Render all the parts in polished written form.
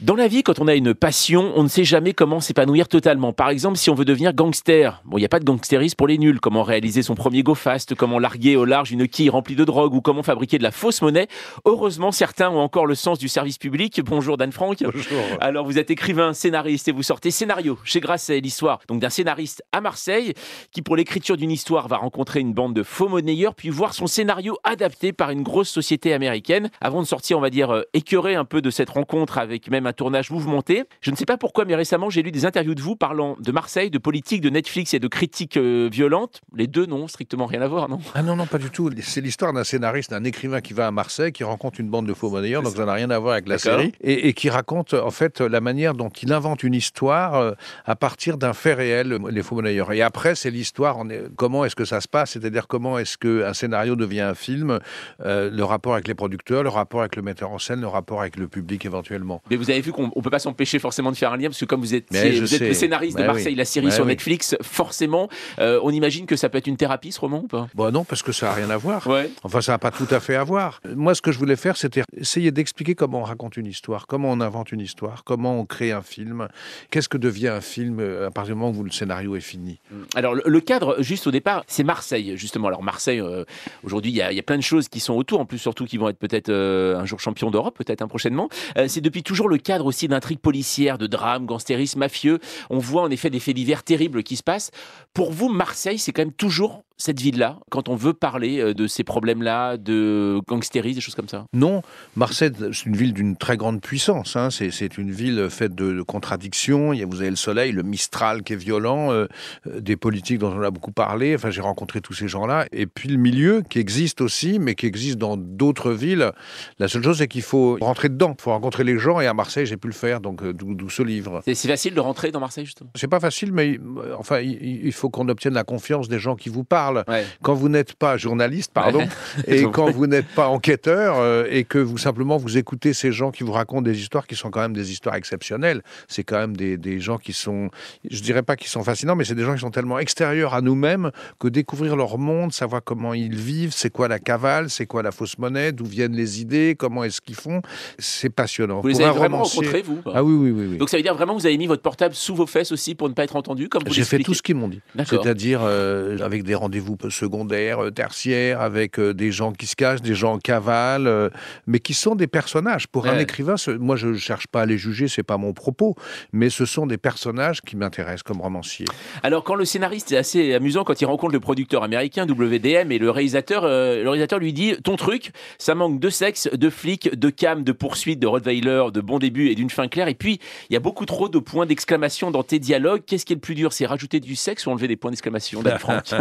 Dans la vie, quand on a une passion, on ne sait jamais comment s'épanouir totalement. Par exemple, si on veut devenir gangster, bon, il n'y a pas de gangstérisme pour les nuls. Comment réaliser son premier go fast, comment larguer au large une quille remplie de drogue ou comment fabriquer de la fausse monnaie. Heureusement, certains ont encore le sens du service public. Bonjour Dan Franck. Bonjour. Alors, vous êtes écrivain, scénariste et vous sortez Scénario chez Grasset, l'histoire donc d'un scénariste à Marseille qui, pour l'écriture d'une histoire, va rencontrer une bande de faux monnayeurs puis voir son scénario adapté par une grosse société américaine. Avant de sortir, on va dire, écœuré un peu de cette rencontre avec même un tournage mouvementé. Je ne sais pas pourquoi, mais récemment, j'ai lu des interviews de vous parlant de Marseille, de politique, de Netflix et de critiques violentes. Les deux n'ont strictement rien à voir, non ? Ah non, pas du tout. C'est l'histoire d'un scénariste, d'un écrivain qui va à Marseille, qui rencontre une bande de faux monnayeurs, donc ça n'a rien à voir avec la D'accord. série, et qui raconte en fait la manière dont il invente une histoire à partir d'un fait réel, les faux monnayeurs. Et après, c'est l'histoire, comment est-ce que ça se passe, c'est-à-dire comment est-ce qu'un scénario devient un film, le rapport avec les producteurs, le rapport avec le metteur en scène, le rapport avec le public éventuellement. Mais vous avez vu qu'on ne peut pas s'empêcher forcément de faire un lien, parce que comme vous êtes le sais. scénariste de Marseille, Oui. la série Mais sur oui. Netflix, forcément, on imagine que ça peut être une thérapie, ce roman, ou pas ? Bon, non, parce que ça n'a rien à voir. Ouais. Enfin, ça n'a pas tout à fait à voir. Moi, ce que je voulais faire, c'était essayer d'expliquer comment on raconte une histoire, comment on invente une histoire, comment on crée un film, qu'est-ce que devient un film à partir du moment où le scénario est fini. Alors, le cadre, juste au départ, c'est Marseille, justement. Alors, Marseille, aujourd'hui, il y a plein de choses qui sont autour, en plus, surtout qui vont être peut-être un jour champions d'Europe, peut-être prochainement. C'est depuis toujours le cadre aussi d'intrigues policières, de drames, gangstérisme, mafieux. On voit en effet des faits divers terribles qui se passent. Pour vous, Marseille, c'est quand même toujours cette ville-là, quand on veut parler de ces problèmes-là, de gangstérisme, des choses comme ça? Non, Marseille, c'est une ville d'une très grande puissance. Hein. C'est une ville faite de contradictions. Vous avez le soleil, le Mistral qui est violent, des politiques dont on a beaucoup parlé. Enfin, j'ai rencontré tous ces gens-là. Et puis le milieu qui existe aussi, mais qui existe dans d'autres villes. La seule chose, c'est qu'il faut rentrer dedans. Il faut rencontrer les gens. Et à Marseille, j'ai pu le faire. Donc, d'où ce livre. C'est facile de rentrer dans Marseille, justement? C'est pas facile, mais enfin, il faut qu'on obtienne la confiance des gens qui vous parlent. Ouais. Quand vous n'êtes pas journaliste, pardon, et quand vous n'êtes pas enquêteur, et que vous écoutez ces gens qui vous racontent des histoires qui sont quand même des histoires exceptionnelles. C'est quand même des gens qui sont, je dirais pas qu'ils sont fascinants, mais c'est des gens qui sont tellement extérieurs à nous-mêmes que découvrir leur monde, savoir comment ils vivent, c'est quoi la cavale, c'est quoi la fausse monnaie, d'où viennent les idées, comment est-ce qu'ils font, c'est passionnant. Vous les Pour avez un vraiment romancier- rencontrés, vous? Ah oui. Donc ça veut dire vraiment que vous avez mis votre portable sous vos fesses aussi pour ne pas être entendu, comme vous J'ai fait l'expliquez? tout ce qu'ils m'ont dit. D'accord. C'est-à-dire avec des rendez-vous secondaires, tertiaires, avec des gens qui se cachent, des gens en cavale, mais qui sont des personnages. Pour un Ouais. écrivain, moi je ne cherche pas à les juger, c'est pas mon propos, mais ce sont des personnages qui m'intéressent comme romancier. Alors quand le scénariste, c'est assez amusant quand il rencontre le producteur américain WDM et le réalisateur lui dit ton truc, ça manque de sexe, de flics, de cam, de poursuites, de Rottweiler, de bon début et d'une fin claire. Et puis il y a beaucoup trop de points d'exclamation dans tes dialogues. Qu'est-ce qui est le plus dur, c'est rajouter du sexe ou enlever des points d'exclamation, Dan Franck?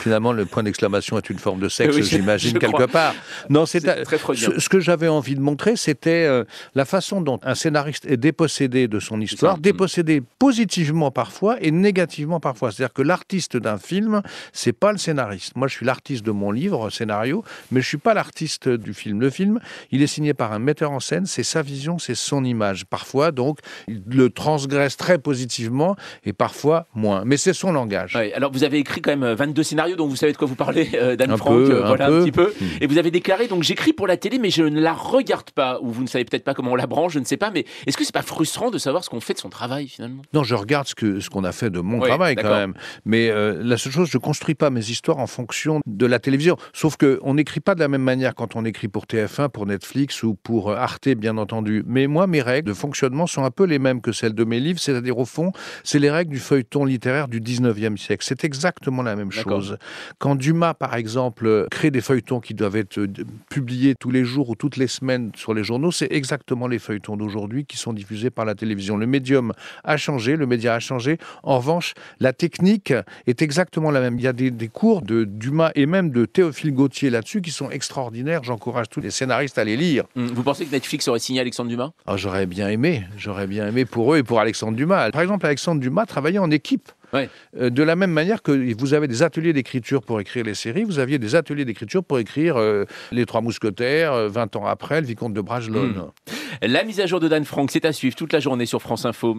Finalement, le point d'exclamation est une forme de sexe, Oui, j'imagine, je quelque crois. part. Non, C'est très freudien. ce que j'avais envie de montrer, c'était la façon dont un scénariste est dépossédé de son histoire, ça. dépossédé positivement parfois et négativement parfois. C'est-à-dire que l'artiste d'un film, c'est pas le scénariste. Moi, je suis l'artiste de mon livre, scénario, mais je suis pas l'artiste du film. Le film, il est signé par un metteur en scène, c'est sa vision, c'est son image. Parfois, donc, il le transgresse très positivement et parfois moins. Mais c'est son langage. Ouais, alors vous avez écrit quand même 22 scénarios, donc vous savez de quoi vous parlez, Dan Un Franck, peu, voilà un peu. un petit peu. Et vous avez déclaré, donc j'écris pour la télé, mais je ne la regarde pas. Ou vous ne savez peut-être pas comment on la branche, je ne sais pas. Mais est-ce que c'est pas frustrant de savoir ce qu'on fait de son travail finalement? Non, je regarde ce qu'on a fait de mon Oui, travail quand d'accord. même. Mais la seule chose, je ne construis pas mes histoires en fonction de la télévision. Sauf qu'on n'écrit pas de la même manière quand on écrit pour TF1, pour Netflix ou pour Arte, bien entendu. Mais moi, mes règles de fonctionnement sont un peu les mêmes que celles de mes livres. C'est-à-dire, au fond, c'est les règles du feuilleton littéraire du 19e siècle. C'est exactement la même D'accord. chose. Quand Dumas, par exemple, crée des feuilletons qui doivent être publiés tous les jours ou toutes les semaines sur les journaux, c'est exactement les feuilletons d'aujourd'hui qui sont diffusés par la télévision. Le médium a changé, le média a changé. En revanche, la technique est exactement la même. Il y a des cours de Dumas et même de Théophile Gautier là-dessus qui sont extraordinaires. J'encourage tous les scénaristes à les lire. Vous pensez que Netflix aurait signé Alexandre Dumas? Alors, j'aurais bien aimé pour eux et pour Alexandre Dumas. Par exemple, Alexandre Dumas travaillait en équipe. Ouais. De la même manière que vous avez des ateliers d'écriture pour écrire les séries, vous aviez des ateliers d'écriture pour écrire Les Trois Mousquetaires, 20 ans après, Le Vicomte de Bragelonne. La mise à jour de Dan Franck, c'est à suivre toute la journée sur France Info.